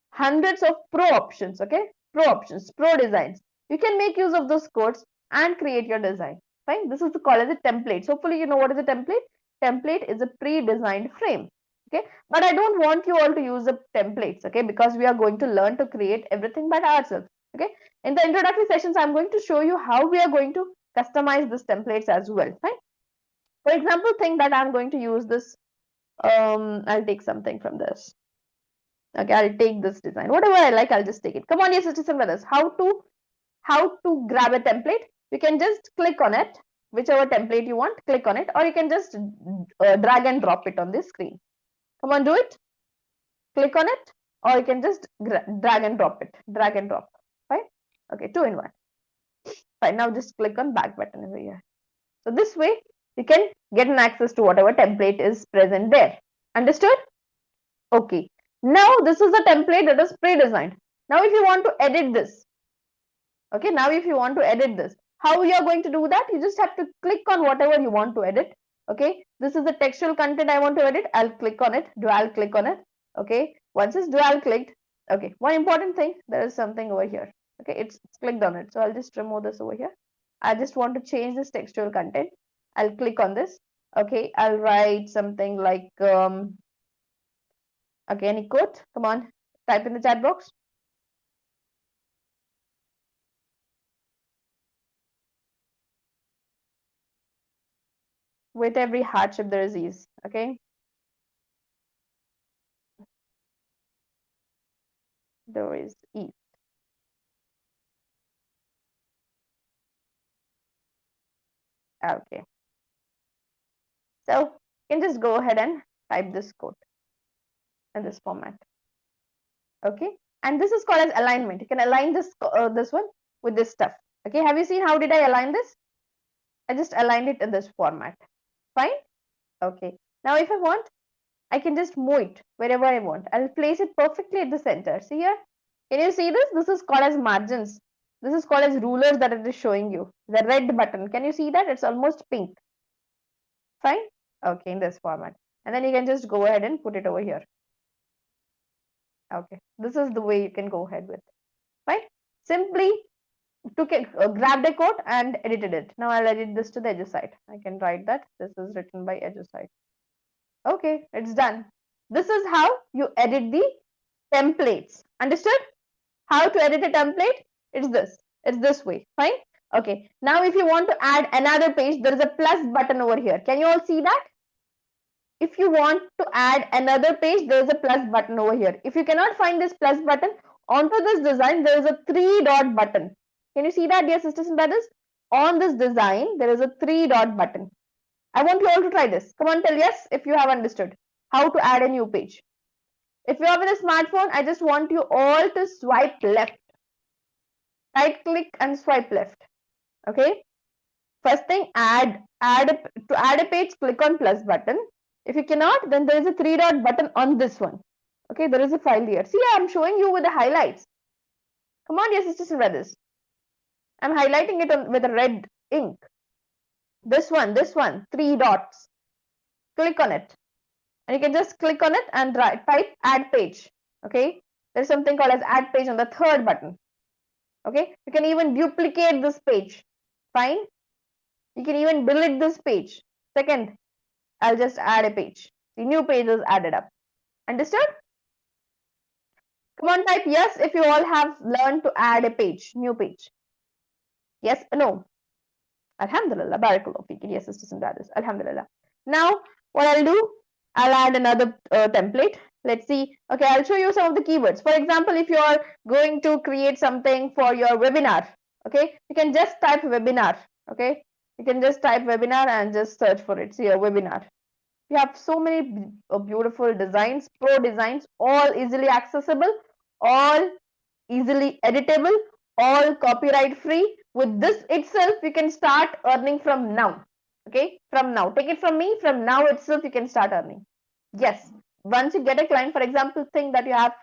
Speaker 1: hundreds of pro options. Okay, pro options, pro designs. You can make use of those codes and create your design. Fine, this is called as a template. So hopefully you know what is a template. Template is a pre-designed frame. Okay, but I don't want you all to use the templates. Okay, because we are going to learn to create everything by ourselves. Okay, in the introductory sessions, I'm going to show you how we are going to customize these templates as well. Fine. For example, think that I'm going to use this. I'll take something from this. Okay, I'll take this design. Whatever I like, I'll just take it. Come on, yes, sisters and brothers. How to grab a template? You can just click on it, whichever template you want, click on it, or you can just drag and drop it on the screen. Come on, do it. Click on it, or you can just drag and drop it. Drag and drop. Fine. Okay, 2 in 1. Fine. Now just click on back button over here. So this way you can get an access to whatever template is present there. Understood? Okay. Now this is a template that is pre-designed. Now if you want to edit this, okay, now if you want to edit this, how you are going to do that? You just have to click on whatever you want to edit. Okay, this is the textual content I want to edit. I'll click on it. I'll click on it. Okay, once it's dual clicked, okay, one important thing, there is something over here. Okay, it's clicked on it, so I'll just remove this over here. I just want to change this textual content. I'll click on this. Okay, I'll write something like okay, any quote, come on, type in the chat box. With every hardship there is ease. Okay, there is ease. Okay, so you can just go ahead and type this quote in this format. Okay, and this is called as alignment. You can align this one with this stuff. Okay, have you seen how did I align this? I just aligned it in this format. Fine. Okay, now if I want, I can just move it wherever I want. I'll place it perfectly at the center. See here, can you see this? This is called as margins. This is called as rulers that it is showing you. The red button, can you see that? It's almost pink. Fine. Okay, in this format, and then you can just go ahead and put it over here. Okay, this is the way you can go ahead with. Fine. Simply took it, grabbed a code and edited it. Now I'll edit this to the EDU-SITE. I can write that this is written by EDU-SITE. Okay, it's done. This is how you edit the templates. Understood? How to edit a template? It's this. It's this way. Fine. Okay. Now if you want to add another page, there is a plus button over here. Can you all see that? If you want to add another page, there is a plus button over here. If you cannot find this plus button, onto this design, there is a three-dot button. Can you see that, dear sisters and brothers? On this design, there is a three-dot button. I want you all to try this. Come on, tell yes if you have understood how to add a new page. If you have a smartphone, I just want you all to swipe left. Right click and swipe left. Okay. First thing, to add a page, click on plus button. If you cannot, then there is a three-dot button on this one. Okay, there is a file here. See, I'm showing you with the highlights. Come on, dear sisters and brothers. I'm highlighting it with a red ink. This one, three dots. Click on it. And you can just click on it and type add page. Okay, there's something called as add page on the third button. Okay, you can even duplicate this page. Fine. You can even delete this page. Second, I'll just add a page. The new page is added up. Understood? Come on, type yes if you all have learned to add a page, new page. Yes, no. Alhamdulillah, barakallah feek. Yes, sisters and brothers. Alhamdulillah. Now, what I'll do, I'll add another template. Let's see. Okay, I'll show you some of the keywords. For example, if you are going to create something for your webinar, okay, you can just type webinar. Okay, you can just type webinar and just search for it. See a webinar. You have so many beautiful designs, pro designs, all easily accessible, all easily editable, all copyright free. With this itself, you can start earning from now. Okay, from now. Take it from me, from now itself, you can start earning. Yes, once you get a client, for example, think that you have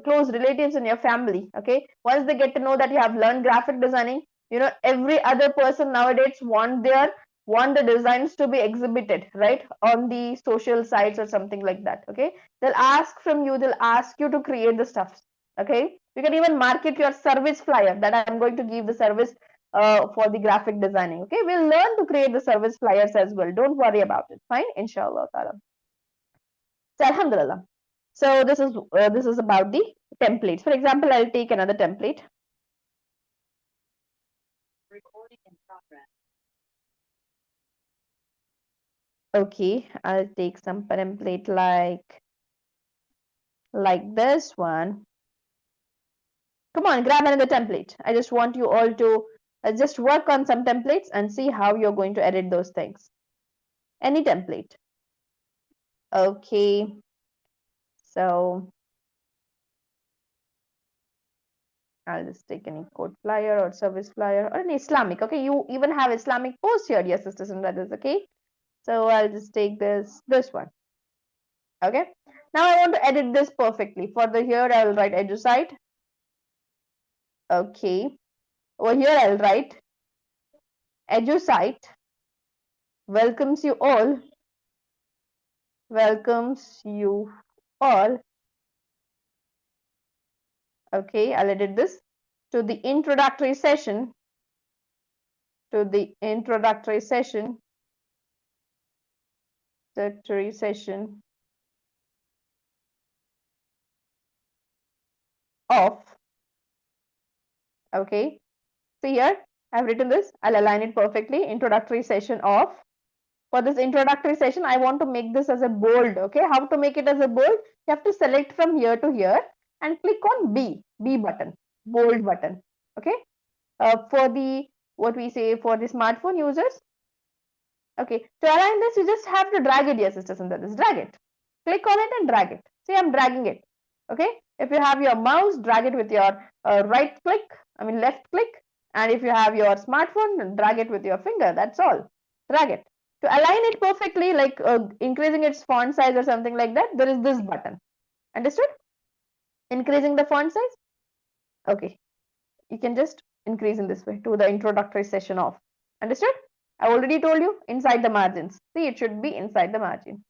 Speaker 1: close relatives in your family. Okay, once they get to know that you have learned graphic designing, you know, every other person nowadays want the designs to be exhibited, right, on the social sites or something like that. Okay, they'll ask from you, they'll ask you to create the stuff. Okay, you can even market your service flyer that I'm going to give the service for the graphic designing. Okay, we'll learn to create the service flyers as well. Don't worry about it. Fine, inshallah ta'ala. So alhamdulillah. So this is about the templates. For example, I'll take another template. Recording in progress. Okay, I'll take some template like this one. Come on, grab another template. I just want you all to just work on some templates and see how you're going to edit those things. Any template. Okay. So I'll just take any code flyer or service flyer or an Islamic. Okay, you even have Islamic post here, dear sisters and brothers. Okay, so I'll just take this one. Okay, now I want to edit this perfectly. For the here I'll write EDU-SITE. Okay, over here I'll write EDU-SITE welcomes you all Okay, I'll edit this to the introductory session. To the introductory session. Introductory session of. Okay. So here I've written this. I'll align it perfectly. Introductory session of. For this introductory session, I want to make this as a bold. Okay. How to make it as a bold? You have to select from here to here and click on B button, bold button. Okay. For the, what we say, for the smartphone users. Okay. To align this, you just have to drag it, dear sisters and brothers. Drag it. Click on it and drag it. See, I'm dragging it. Okay. If you have your mouse, drag it with your right click, left click. And if you have your smartphone, drag it with your finger. That's all. Drag it. To align it perfectly, like increasing its font size or something like that, there is this button. Understood? Increasing the font size. Okay. You can just increase in this way to the introductory session of. Understood? I already told you inside the margins. See, it should be inside the margin.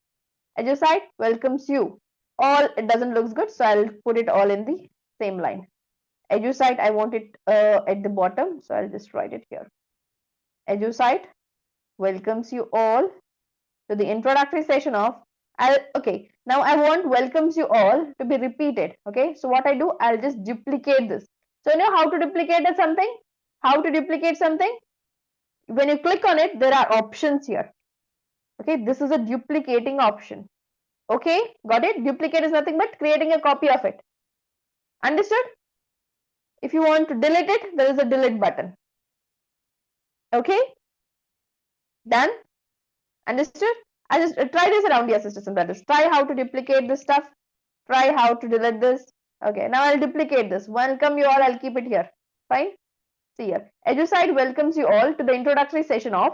Speaker 1: EDU-SITE welcomes you. All, it doesn't look good, so I'll put it all in the same line. EDU-SITE, I want it at the bottom, so I'll just write it here. EDU-SITE welcomes you all to the introductory session of. Okay, now I want welcomes you all to be repeated. Okay, so what I do, I'll just duplicate this. So you know how to duplicate something? How to duplicate something? When you click on it, there are options here. Okay, this is a duplicating option. Okay, got it? Duplicate is nothing but creating a copy of it. Understood? If you want to delete it, there is a delete button. Okay, done? Understood? I just try this around, your sisters and brothers. Try how to duplicate this stuff. Try how to delete this. Okay, now I'll duplicate this. Welcome you all. I'll keep it here. Fine. See here. EDU-SITE welcomes you all to the introductory session of.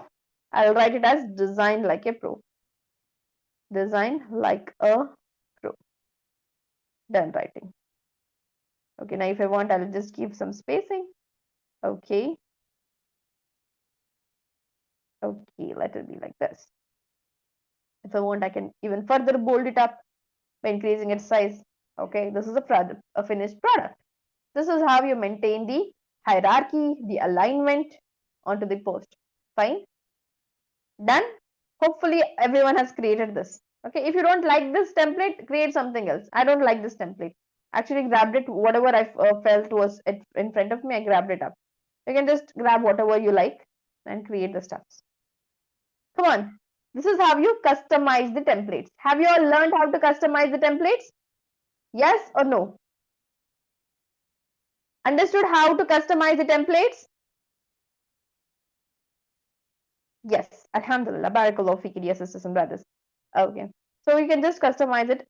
Speaker 1: I'll write it as design like a pro. Design like a pro. Done writing. Okay, now if I want, I'll just give some spacing. Okay. Okay, let it be like this. If I want, I can even further bold it up by increasing its size. Okay, this is a product, a finished product. This is how you maintain the hierarchy, the alignment onto the post. Fine. Done. Hopefully everyone has created this. Okay, if you don't like this template, create something else. I don't like this template. Actually grabbed it, whatever I felt was in front of me, I grabbed it up. You can just grab whatever you like and create the stuffs. Come on. This is how you customize the templates. Have you all learned how to customize the templates? Yes or no? Understood how to customize the templates? Yes. Alhamdulillah. Barakallahu fiki, dear sisters and brothers. Okay. So you can just customize it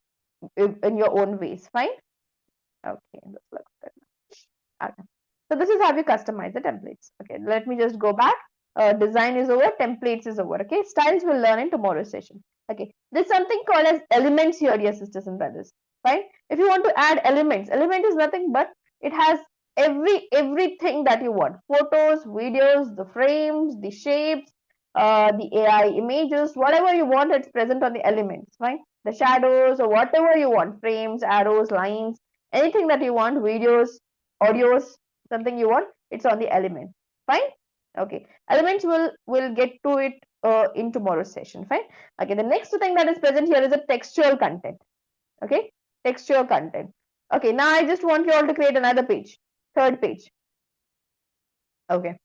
Speaker 1: in your own ways. Fine? Okay. This looks good. Okay. So this is how you customize the templates. Okay. Let me just go back. Design is over. Templates is over. Okay. Styles we'll learn in tomorrow's session. Okay. There's something called as elements here, dear sisters and brothers. Fine? If you want to add elements, element is nothing but it has everything that you want. Photos, videos, the frames, the shapes, the AI images, whatever you want, it's present on the elements, right? The shadows or whatever you want, frames, arrows, lines, anything that you want, videos, audios, something you want, it's on the element. Fine? Okay. Elements will get to it in tomorrow's session. Fine? Okay. The next thing that is present here is a textual content. Okay. Textual content. Okay. Now I just want you all to create another page. Third page. Okay.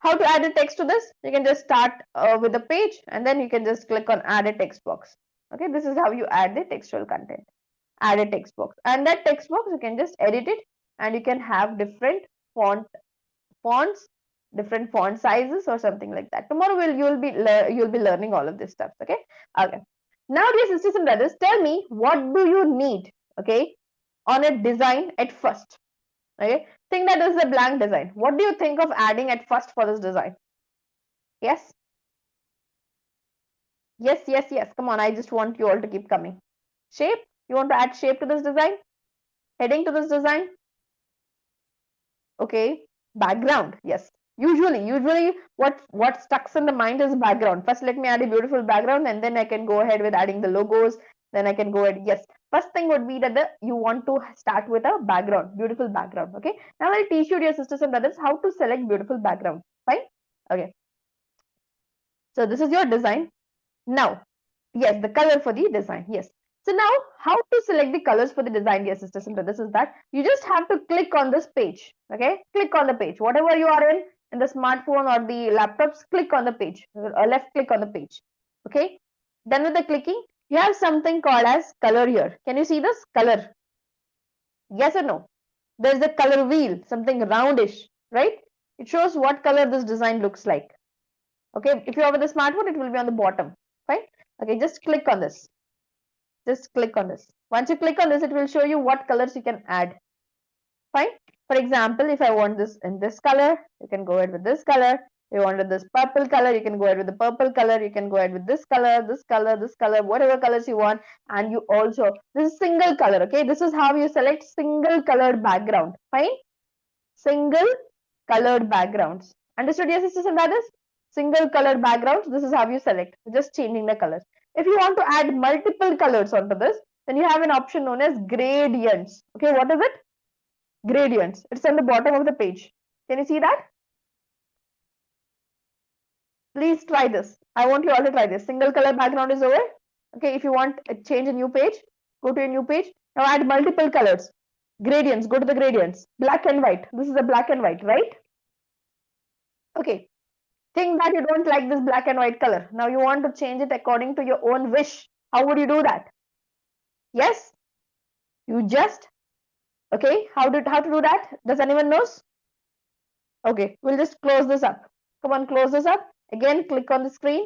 Speaker 1: How to add a text to this? You can just start with a page and then you can just click on add a text box. Okay, this is how you add the textual content. Add a text box, and that text box you can just edit it, and you can have different fonts, different font sizes or something like that. Tomorrow you'll be learning all of this stuff. Okay. Okay. Now, dear sisters and brothers, tell me what do you need? Okay, on a design at first. Okay, think that this is a blank design. What do you think of adding at first for this design? Yes, yes, yes, yes. Come on, I just want you all to keep coming. Shape, you want to add shape to this design? Heading to this design? Okay, background. Yes, usually what stucks in the mind is background. First let me add a beautiful background and then I can go ahead with adding the logos, Then I can go ahead. Yes. First thing would be that you want to start with a background, beautiful background. Okay. Now I'll teach you, dear sisters and brothers, how to select beautiful background. Fine. Okay. So this is your design. Now, yes, the color for the design. Yes. So now, how to select the colors for the design, dear sisters and brothers, is that you just have to click on this page. Okay, click on the page. Whatever you are in the smartphone or the laptops, click on the page. Left click on the page. Okay. Done with the clicking, you have something called as color here. Can you see this color? Yes or no? There is a color wheel, something roundish, right? It shows what color this design looks like. Okay, if you have the smartphone, it will be on the bottom. Fine. Okay, just click on this. Just click on this. Once you click on this, it will show you what colors you can add. Fine. For example, if I want this in this color, you can go ahead with this color. If you wanted this purple color, you can go ahead with the purple color. You can go ahead with this color, this color, this color, whatever colors you want. And you also, this is single color. Okay, this is how you select single colored background. Fine. Single colored backgrounds. Understood, your sisters and brothers? Single colored backgrounds. This is how you select. Just changing the colors. If you want to add multiple colors onto this, then you have an option known as gradients. Okay, what is it? Gradients. It's on the bottom of the page. Can you see that? Please try this. I want you all to try this. Single color background is over. Okay, if you want to change a new page, go to a new page. Now add multiple colors. Gradients. Go to the gradients. Black and white. This is a black and white, right? Okay. Think that you don't like this black and white color. Now you want to change it according to your own wish. How would you do that? Yes? You just, okay, how to do that? Does anyone knows? Okay, we'll just close this up. Come on, close this up. Again, click on the screen.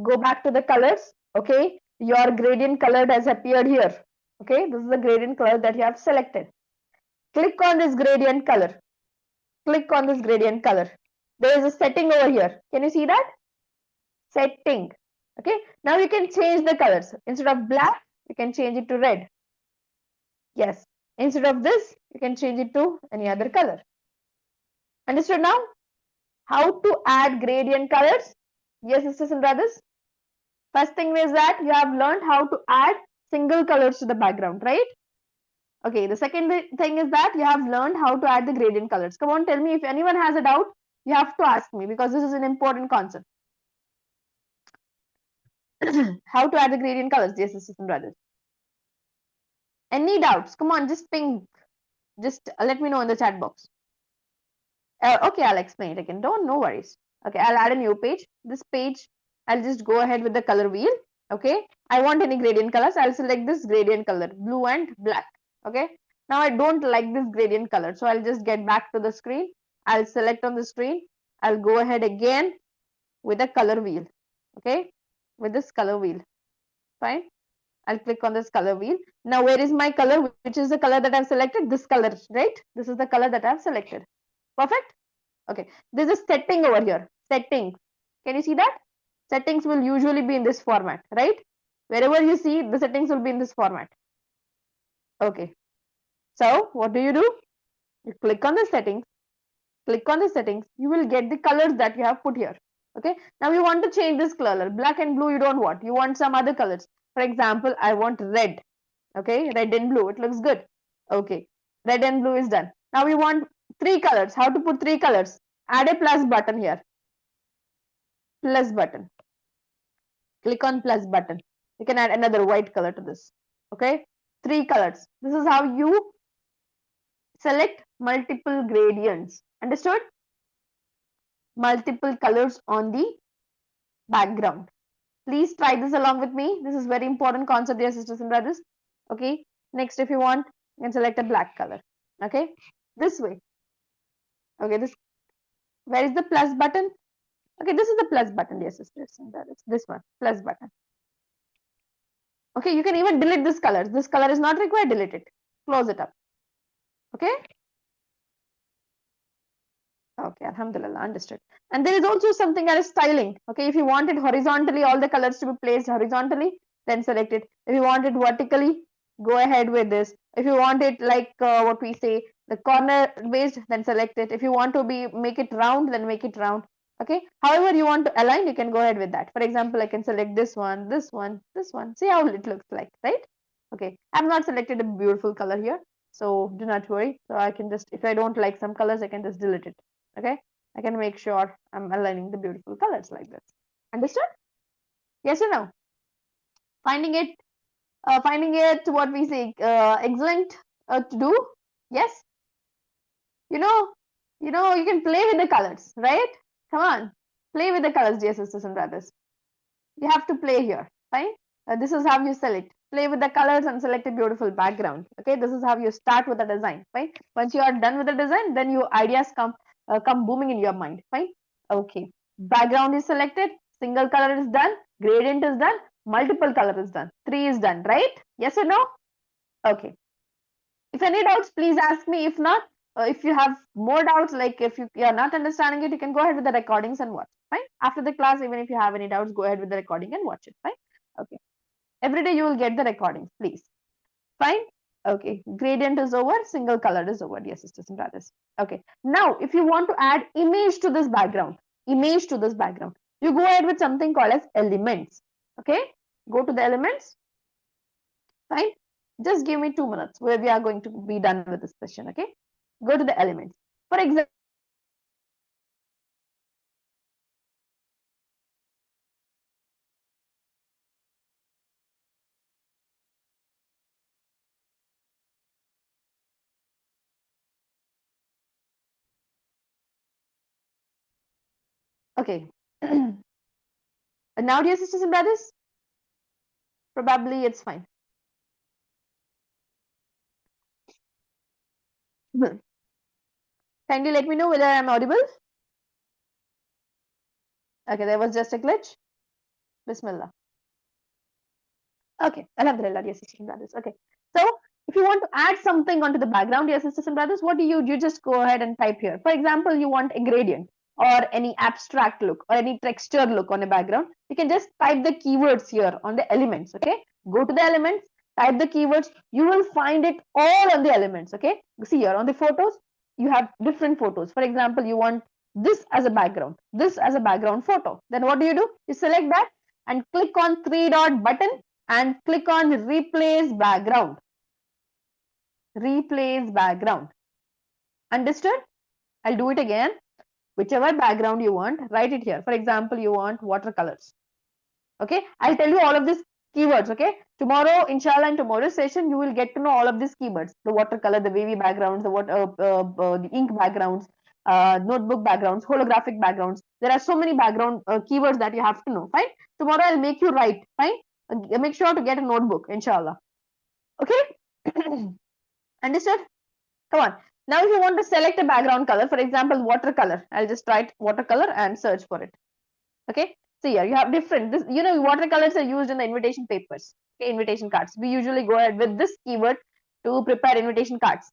Speaker 1: Go back to the colors. Okay, your gradient color has appeared here. Okay, this is the gradient color that you have selected. Click on this gradient color. Click on this gradient color. There is a setting over here. Can you see that? Setting. Okay, now you can change the colors. Instead of black, you can change it to red. Yes, instead of this, you can change it to any other color. Understood now? How to add gradient colors? Yes, sisters and brothers. First thing is that you have learned how to add single colors to the background, right? Okay, the second thing is that you have learned how to add the gradient colors. Come on, tell me if anyone has a doubt, you have to ask me because this is an important concept. How to add the gradient colors, dear sisters and brothers. Any doubts? Come on, just ping. Just let me know in the chat box. Okay, I'll explain it again. No worries. Okay, I'll add a new page. This page, I'll just go ahead with the color wheel. Okay, I want any gradient colors. I'll select this gradient color, blue and black. Okay, now I don't like this gradient color, so I'll just get back to the screen. I'll select on the screen. I'll go ahead again with the color wheel. Okay, with this color wheel. Fine. I'll click on this color wheel. Now, where is my color? Which is the color that I've selected? This color, right? This is the color that I've selected. Perfect. Okay. There's a setting over here. Settings. Can you see that? Settings will usually be in this format, right? Wherever you see, the settings will be in this format. Okay. So, what do? You click on the settings. Click on the settings. You will get the colors that you have put here. Okay. Now, you want to change this color. Black and blue you don't want. You want some other colors. For example, I want red. Okay, red and blue. It looks good. Okay, red and blue is done. Now we want three colors. How to put three colors? Add a plus button here. Plus button. Click on plus button. You can add another white color to this. Okay, three colors. This is how you select multiple gradients. Understood? Multiple colors on the background. Please try this along with me. This is very important concept, dear sisters and brothers. Okay. Next, if you want, you can select a black color. Okay. This way. Okay. This. Where is the plus button? Okay. This is the plus button, dear sisters and brothers. This one, plus button. Okay. You can even delete this color. This color is not required. Delete it. Close it up. Okay. Okay, alhamdulillah, understood. And there is also something as styling. Okay, if you want it horizontally, all the colors to be placed horizontally, then select it. If you want it vertically, go ahead with this. If you want it like what we say, the corner based, then select it. If you want to make it round, then make it round. Okay, however you want to align, you can go ahead with that. For example, I can select this one, this one, this one. See how it looks like, right? Okay, I've not selected a beautiful color here, so do not worry. So I can just, if I don't like some colors, I can just delete it. Okay, I can make sure I'm aligning the beautiful colors like this. Understood? Yes or no? Finding it, what we say, excellent to do. Yes, you know, you can play with the colors, right? Come on, play with the colors, dear sisters and brothers. You have to play here, fine. This is how you select, play with the colors and select a beautiful background. Okay, this is how you start with the design, fine. Once you are done with the design, then your ideas come booming in your mind, fine. Okay, background is selected, single color is done, gradient is done, multiple color is done, 3 is done, right? Yes or no? Okay, if any doubts, please ask me. If not, if you have more doubts, like if you are not understanding it, you can go ahead with the recordings and watch. Fine. After the class, even if you have any doubts, go ahead with the recording and watch it. Fine. Okay. Every day you will get the recordings, please. Fine. Okay. Gradient is over. Single color is over, dear sisters and brothers. Okay. Now, if you want to add image to this background, you go ahead with something called as elements. Okay. Go to the elements. Fine. Just give me 2 minutes where we are going to be done with this session. Okay. Go to the elements. For example, okay. Now, dear sisters and brothers, probably it's fine. Kindly let me know whether I'm audible. Okay, there was just a glitch. Bismillah. Okay, Alhamdulillah, dear sisters and brothers. Okay, so if you want to add something onto the background, dear sisters and brothers, what do? You just go ahead and type here. For example, you want a gradient or any abstract look or any texture look on a background. You can just type the keywords here on the elements. Okay, go to the elements, type the keywords. You will find it all on the elements. Okay, see here on the photos, you have different photos. For example, you want this as a background, this as a background photo. Then what do? You select that and click on three dot button and click on replace background. Replace background. Understood? I'll do it again. Whichever background you want, write it here. For example, you want watercolors. Okay, I'll tell you all of these keywords. Okay, tomorrow, inshallah, in tomorrow's session, you will get to know all of these keywords: the watercolor, the wavy backgrounds, the ink backgrounds, notebook backgrounds, holographic backgrounds. There are so many background keywords that you have to know. Fine. Tomorrow, I'll make you write. Fine. Make sure to get a notebook, inshallah. Okay. Understood? Come on. Now, if you want to select a background color, for example, watercolor, I'll just write watercolor and search for it. Okay. So here you have different. This, watercolors are used in the invitation papers. Okay, invitation cards. We usually go ahead with this keyword to prepare invitation cards.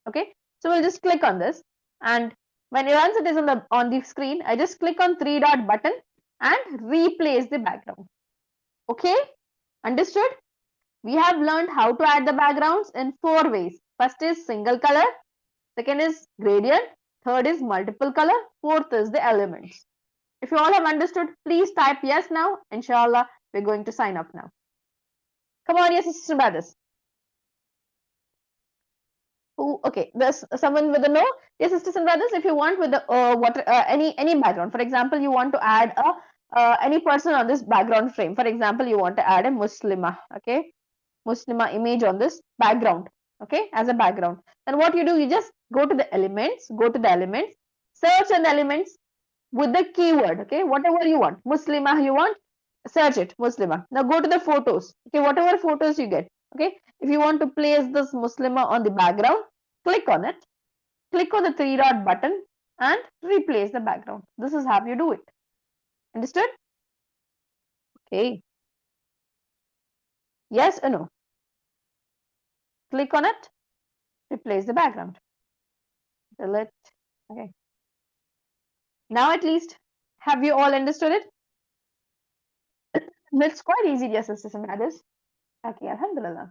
Speaker 1: Okay. So we'll just click on this, and when once it is on the screen, I just click on three dot button and replace the background. Okay. Understood? We have learned how to add the backgrounds in 4 ways. First is single color, second is gradient, third is multiple color, fourth is the elements. If you all have understood, please type yes now. Inshallah, we're going to sign up now. Come on, yes, sisters and brothers. Okay, there's someone with a no. Yes, sisters and brothers, if you want with the any background, for example, you want to add any person on this background frame. For example, you want to add a Muslimah. Okay, Muslima image on this background, okay, as a background. Then what you do, you just go to the elements, search on the elements with the keyword, okay, whatever you want, Muslima you want, search it, Muslima. Now go to the photos, okay, whatever photos you get, okay. If you want to place this Muslima on the background, click on it, click on the three dot button and replace the background. This is how you do it. Understood? Okay. Yes or no? Click on it, replace the background. Delete. Okay. Now at least, have you all understood it? It's quite easy, dear sisters and brothers. Okay, Alhamdulillah.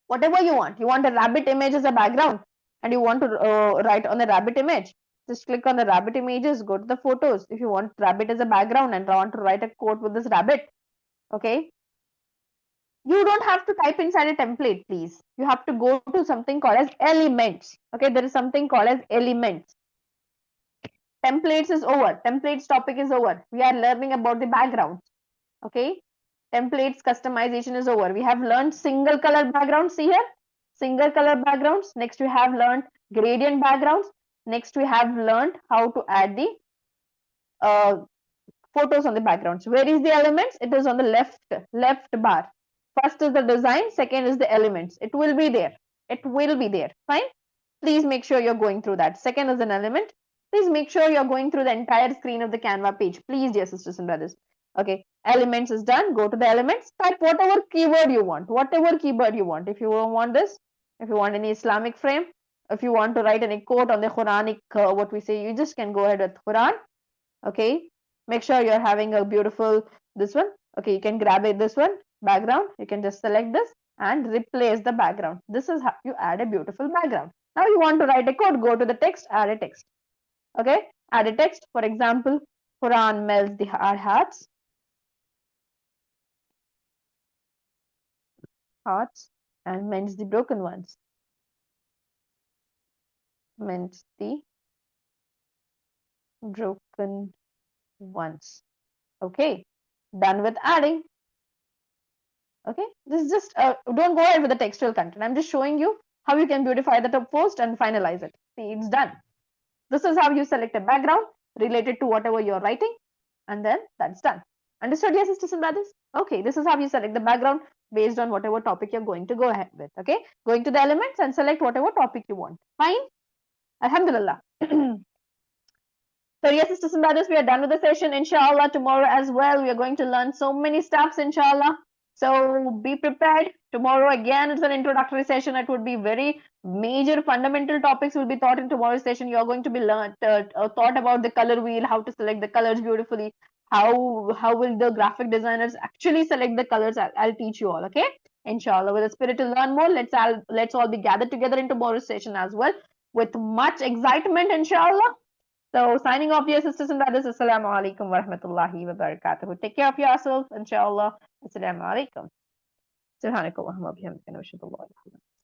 Speaker 1: Whatever you want. You want a rabbit image as a background and you want to write on the rabbit image. Just click on the rabbit images, go to the photos. If you want rabbit as a background and want to write a quote with this rabbit, okay, you don't have to type inside a template, please. You have to go to something called as elements. Okay, there is something called as elements. Templates is over. Templates topic is over. We are learning about the background. Okay, templates customization is over. We have learned single color backgrounds. See here, single color backgrounds. Next, we have learned gradient backgrounds. Next, we have learned how to add the uh, photos on the backgrounds. Where is the elements? It is on the left bar. First is the design, second is the elements. It will be there. It will be there. Fine. Please make sure you're going through that. Second is an element. Please make sure you're going through the entire screen of the Canva page. Please, dear sisters and brothers. Okay, elements is done. Go to the elements. Type whatever keyword you want. Whatever keyword you want. If you want this, if you want any Islamic frame, if you want to write any quote on the Quranic, what we say, you just can go ahead with Quran. Okay, make sure you're having a beautiful this one. Okay, you can grab it, this one background. You can just select this and replace the background. This is how you add a beautiful background. Now you want to write a code, go to the text, add a text. Okay, add a text. For example, Quran melts our hearts and mends the broken ones. Mends the broken ones. Okay, done with adding. Okay, this is just don't go ahead with the textual content. I'm just showing you how you can beautify the top post and finalize it. See, it's done. This is how you select a background related to whatever you're writing, and then that's done. Understood, yes, sisters and brothers? Okay, this is how you select the background based on whatever topic you're going to go ahead with. Okay, going to the elements and select whatever topic you want. Fine. Alhamdulillah. So yes, sisters and brothers, we are done with the session. Inshallah, tomorrow as well, we are going to learn so many stuffs, inshallah. So be prepared. Tomorrow again, it's an introductory session. It would be very major fundamental topics will be taught in tomorrow's session. You're going to be taught about the color wheel, how to select the colors beautifully, how will the graphic designers actually select the colors. I'll teach you all, okay? Inshallah, with a spirit to learn more, let's all be gathered together in tomorrow's session as well with much excitement, inshallah. So signing off, dear sisters and brothers. Assalamu alaikum wa rahmatullahi wa barakatuh. Take care of yourself, inshallah. Assalamu alaikum. Subhanakallahumma wa bihamdika, nashhadu an la ilaha illa anta